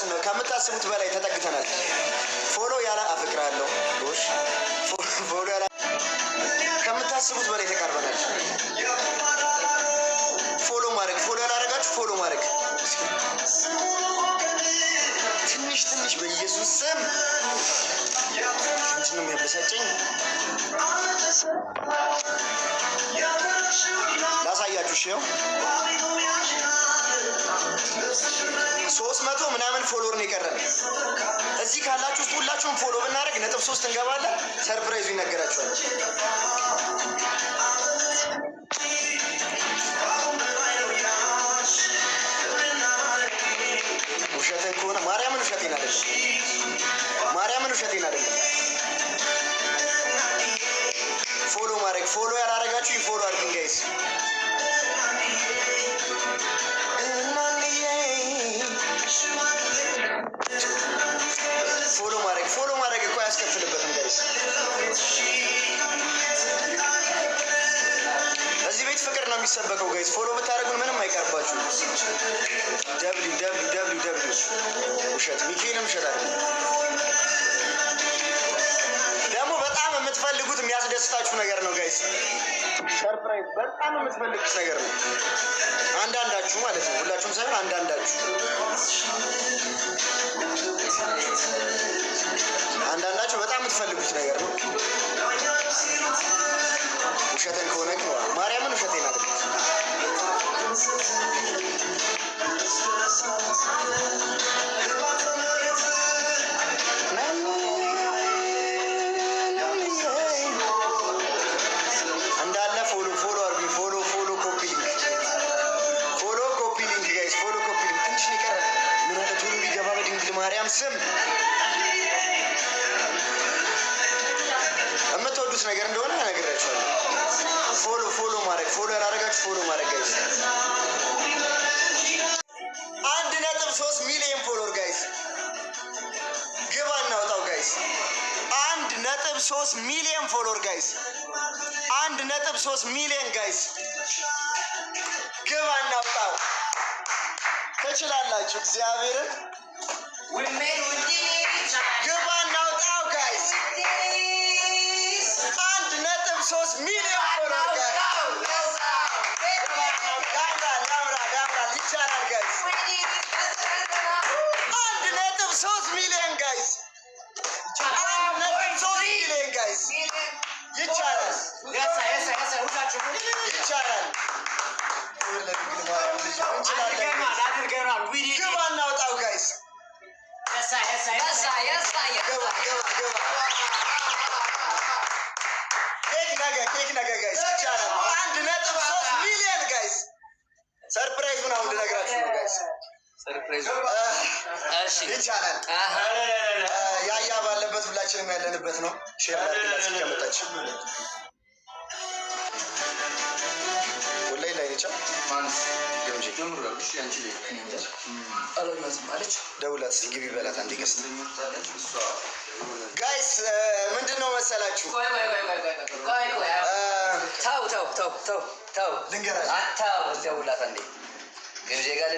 እየደረስን ነው። ከምታስቡት በላይ ተጠግተናል። ፎሎ ያላ አፍቅራለሁ ሎሽ ፎሎ ያላ ከምታስቡት በላይ ተቃርበናል። ፎሎ ማድረግ ፎሎ ያላረጋችሁ ፎሎ ማድረግ ትንሽ በኢየሱስ ስም እንትን ነው የሚያበሳጨኝ። ላሳያችሁ እሺ። 300 ምናምን ፎሎወር ነው የቀረን። እዚህ ካላችሁ ውስጥ ሁላችሁም ፎሎ ብናደርግ .3 እንገባለን። ሰርፕራይዙ ይነገራችኋል። ውሸትን ከሆነ ማርያምን ውሸቴን አይደለም፣ ማርያምን ውሸቴን አይደለም። ፎሎ ማድረግ ፎሎ ያላረጋችሁ ፎሎ አድርጉኝ ጋይስ። ፎሎ ማድረግ እኮ አያስከፍልበትም ጋይስ። እዚህ ቤት ፍቅር ነው የሚሰበከው ጋይስ። ፎሎ ብታደርጉን ምንም አይቀርባችሁ። www ውሸት ሚካኤልም ውሸት አይደለም። ደግሞ በጣም የምትፈልጉት የሚያስደስታችሁ ነገር ነው ጋይስ። ሰርፕራይዝ በጣም የምትፈልጉት ነገር ነው። አንዳንዳችሁ ማለት ነው፣ ሁላችሁም ሳይሆን አንዳንዳችሁ በጣም የምትፈልጉት ነገር ነው። ውሸትን ከሆነ ግን ማርያምን ውሸቴን አይደለም። እንዳለ ፎሎ አድርጉኝ። ፎሎ ኮፒ ሊንክ ጋይስ። ፎሎ ኮፒ ሊንክ ትንሽ ነው የቀረን። ምን አለ ቶሎ ሊገባ በድንግል ማርያም ስም የምትወዱት ነገር እንደሆነ እነግራችኋለሁ። ፎሎ ማድረግ ፎሎ ያላረጋችሁ ፎሎ ማድረግ ጋይስ። 1.3 ሚሊዮን ፎሎወር ጋይስ። ግባ እናውጣው ጋይስ። 1.3 ሚሊዮን ፎሎወር ጋይስ። 1.3 ሚሊዮን ጋይስ። ግባ እናውጣው። ትችላላችሁ። እግዚአብሔርን ግባ እናውጣው ጋይስ። 1.3 ሚሊዮን ፎሎወር ጋይስ። ያምራል ይቻላል ጋይስ። 1.3 ሚሊዮን ጋይስ። 1.3 ሚሊዮን ጋይስ። ይቻላል ይቻላል። ግባ እናውጣው ጋይስ። ኬክ ነገ ጋይስ። ይቻላል። 1.3 ሚሊዮን ጋይስ። ሰርፕራይዙን አሁን ልነግራችሁ ነው ጋይስ። ይቻላል። ያያ ባለበት ሁላችንም ያለንበት ነው። ሼር አድርጋችሁ ሲቀመጣች ወላይ ላይ ነቻ ግምጂ ደውላት ግቢ በላት አንዴ ገስት ጋይስ። ምንድነው መሰላችሁ? ተው ልንገራችሁ። ደውላት አንዴ ግምጂ ጋር